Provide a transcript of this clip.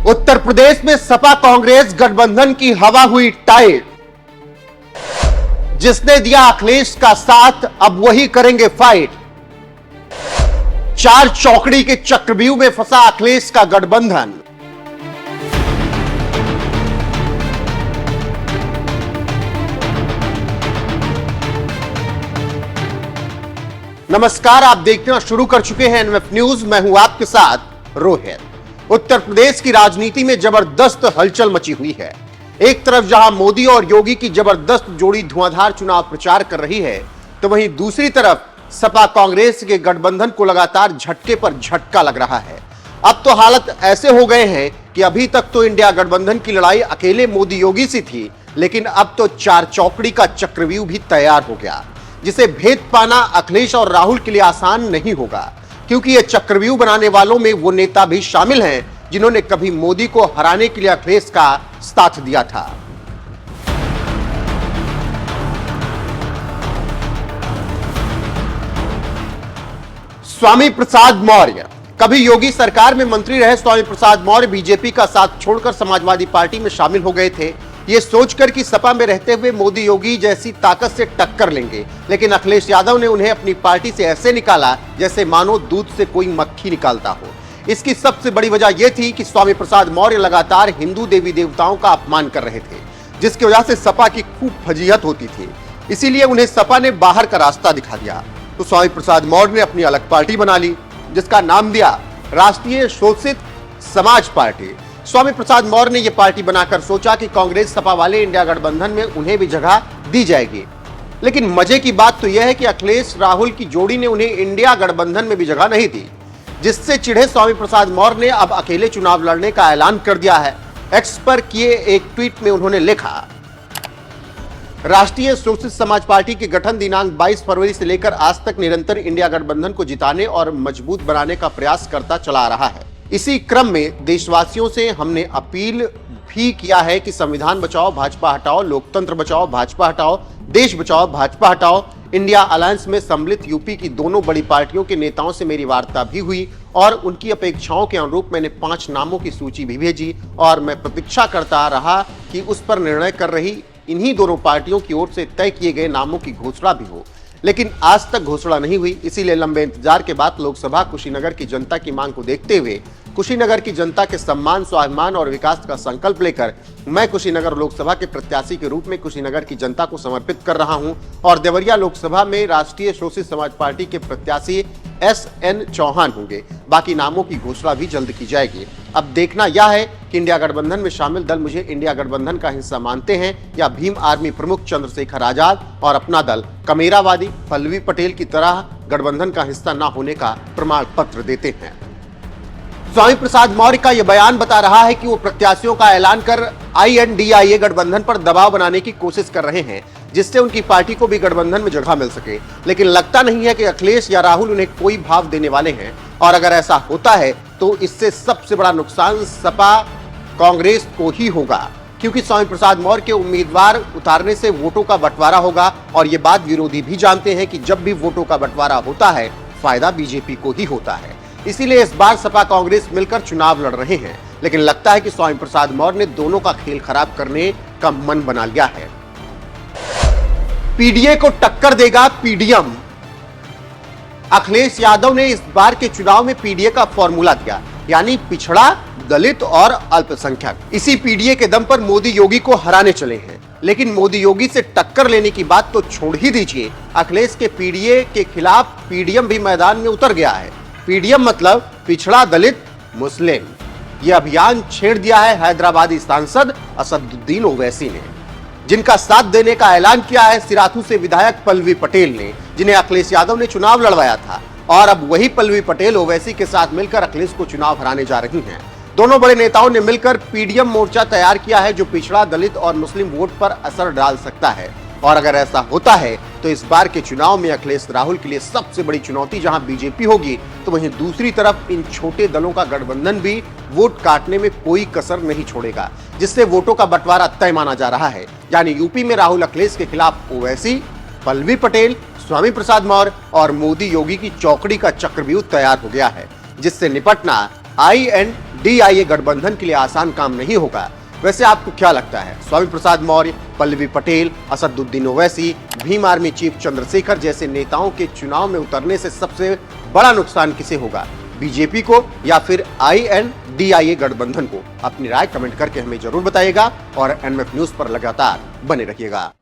उत्तर प्रदेश में सपा कांग्रेस गठबंधन की हवा हुई टाइट। जिसने दिया अखिलेश का साथ अब वही करेंगे फाइट। चार चौकड़ी के चक्रव्यूह में फंसा अखिलेश का गठबंधन। नमस्कार, आप देखना शुरू कर चुके हैं एनएमएफ न्यूज। मैं हूं आपके साथ रोहित। उत्तर प्रदेश की राजनीति में जबरदस्त हलचल मची हुई है। एक तरफ जहां मोदी और योगी की जबरदस्त जोड़ी धुआंधार चुनाव प्रचार कर रही है, तो वहीं दूसरी तरफ सपा कांग्रेस के गठबंधन को लगातार झटके पर झटका लग रहा है। अब तो हालत ऐसे हो गए हैं कि अभी तक तो इंडिया गठबंधन की लड़ाई अकेले मोदी योगी से थी, लेकिन अब तो चार चौकड़ी का चक्रव्यूह भी तैयार हो गया, जिसे भेद पाना अखिलेश और राहुल के लिए आसान नहीं होगा, क्योंकि ये चक्रव्यूह बनाने वालों में वो नेता भी शामिल हैं जिन्होंने कभी मोदी को हराने के लिए अखिलेश का साथ दिया था। स्वामी प्रसाद मौर्य, कभी योगी सरकार में मंत्री रहे स्वामी प्रसाद मौर्य बीजेपी का साथ छोड़कर समाजवादी पार्टी में शामिल हो गए थे, ये सोचकर कि सपा में रहते हुए मोदी योगी जैसी ताकत से टक्कर लेंगे, लेकिन अखिलेश यादव ने उन्हें अपनी पार्टी से ऐसे निकाला जैसे मानो दूध से कोई मक्खी निकालता हो। इसकी सबसे बड़ी वजह यह थी कि स्वामी प्रसाद मौर्य लगातार हिंदू देवी देवताओं का अपमान कर रहे थे, जिसकी वजह से सपा की खूब फजीहत होती थी। इसीलिए उन्हें सपा ने बाहर का रास्ता दिखा दिया, तो स्वामी प्रसाद मौर्य ने अपनी अलग पार्टी बना ली, जिसका नाम दिया राष्ट्रीय शोषित समाज पार्टी। स्वामी प्रसाद मौर्य ने यह पार्टी बनाकर सोचा कि कांग्रेस सपा वाले इंडिया गठबंधन में उन्हें भी जगह दी जाएगी, लेकिन मजे की बात तो यह है कि अखिलेश राहुल की जोड़ी ने उन्हें इंडिया गठबंधन में भी जगह नहीं दी, जिससे चिढ़े स्वामी प्रसाद मौर्य ने अब अकेले चुनाव लड़ने का ऐलान कर दिया है। एक्स पर किए एक ट्वीट में उन्होंने लिखा, राष्ट्रीय शोषित समाज पार्टी के गठन दिनांक 22 फरवरी से लेकर आज तक निरंतर इंडिया गठबंधन को जिताने और मजबूत बनाने का प्रयास करता चला आ रहा है। इसी क्रम में देशवासियों से हमने अपील भी किया है कि संविधान बचाओ भाजपा हटाओ, लोकतंत्र बचाओ भाजपा हटाओ, देश बचाओ भाजपा हटाओ। इंडिया अलायंस में सम्मिलित यूपी की दोनों बड़ी पार्टियों के नेताओं से मेरी वार्ता भी हुई और उनकी अपेक्षाओं के अनुरूप मैंने 5 नामों की सूची भी भेजी और मैं प्रतीक्षा करता रहा कि उस पर निर्णय कर रही इन्हीं दोनों पार्टियों की ओर से तय किए गए नामों की घोषणा भी हो, लेकिन आज तक घोषणा नहीं हुई। इसीलिए लंबे इंतजार के बाद लोकसभा कुशीनगर की जनता की मांग को देखते हुए कुशीनगर की जनता के सम्मान, स्वाभिमान और विकास का संकल्प लेकर मैं कुशीनगर लोकसभा के प्रत्याशी के रूप में कुशीनगर की जनता को समर्पित कर रहा हूं और देवरिया लोकसभा में राष्ट्रीय शोषित समाज पार्टी के प्रत्याशी SN चौहान होंगे। बाकी नामों की घोषणा भी जल्द की जाएगी। अब देखना यह है कि इंडिया गठबंधन में शामिल दल मुझे इंडिया गठबंधन का हिस्सा मानते हैं या भीम आर्मी प्रमुख चंद्रशेखर आजाद और अपना दल कमेरावादी पल्लवी पटेल की तरह गठबंधन का हिस्सा न होने का प्रमाण पत्र देते हैं। स्वामी प्रसाद मौर्य का यह बयान बता रहा है कि वो प्रत्याशियों का ऐलान कर INDIA गठबंधन पर दबाव बनाने की कोशिश कर रहे हैं, जिससे उनकी पार्टी को भी गठबंधन में जगह मिल सके, लेकिन लगता नहीं है कि अखिलेश या राहुल उन्हें कोई भाव देने वाले हैं। और अगर ऐसा होता है तो इससे सबसे बड़ा नुकसान सपा कांग्रेस को ही होगा, क्योंकि स्वामी प्रसाद मौर्य के उम्मीदवार उतारने से वोटों का बंटवारा होगा और ये बात विरोधी भी जानते हैं कि जब भी वोटों का बंटवारा होता है फायदा बीजेपी को ही होता है। इसीलिए इस बार सपा कांग्रेस मिलकर चुनाव लड़ रहे हैं, लेकिन लगता है कि स्वामी प्रसाद मौर्य ने दोनों का खेल खराब करने का मन बना लिया है। पीडीए को टक्कर देगा पीडीएम। अखिलेश यादव ने इस बार के चुनाव में पीडीए का फॉर्मूला दिया, यानी पिछड़ा, दलित और अल्पसंख्यक। इसी पीडीए के दम पर मोदी योगी को हराने चले हैं, लेकिन मोदी योगी से टक्कर लेने की बात तो छोड़ ही दीजिए, अखिलेश के पीडीए के खिलाफ पीडीएम भी मैदान में उतर गया है। पीडीएम मतलब पिछड़ा, दलित, मुस्लिम। यह अभियान छेड़ दिया है हैदराबादी सांसद असदुद्दीन ओवैसी ने, जिनका साथ देने का ऐलान किया है सिराथू से विधायक पल्लवी पटेल ने, जिन्हें अखिलेश यादव ने चुनाव लड़वाया था। और अब वही पल्लवी पटेल ओवैसी के साथ मिलकर अखिलेश को चुनाव हराने जा रही हैं। दोनों बड़े नेताओं ने मिलकर पीडीएम मोर्चा तैयार किया है, जो पिछड़ा, दलित और मुस्लिम वोट पर असर डाल सकता है। और अगर ऐसा होता है तो इस बार के चुनाव में अखिलेश राहुल के लिए सबसे बड़ी चुनौती जहां बीजेपी होगी, तो वहीं दूसरी तरफ इन छोटे दलों का गठबंधन भी वोट काटने में कोई कसर नहीं छोड़ेगा, जिससे वोटों का बंटवारा तय माना जा रहा है। यानी यूपी में राहुल अखिलेश के खिलाफ ओवैसी, पल्लवी पटेल, स्वामी प्रसाद मौर्य और मोदी योगी की चौकड़ी का चक्रव्यूह तैयार हो गया है, जिससे निपटना INDIA गठबंधन के लिए आसान काम नहीं होगा। वैसे आपको क्या लगता है? स्वामी प्रसाद मौर्य, पल्लवी पटेल, असदुद्दीन ओवैसी, भीम आर्मी चीफ चंद्रशेखर जैसे नेताओं के चुनाव में उतरने से सबसे बड़ा नुकसान किसे होगा? बीजेपी को या फिर INDIA गठबंधन को? अपनी राय कमेंट करके हमें जरूर बताइएगा और NMF न्यूज पर लगातार बने रहिएगा।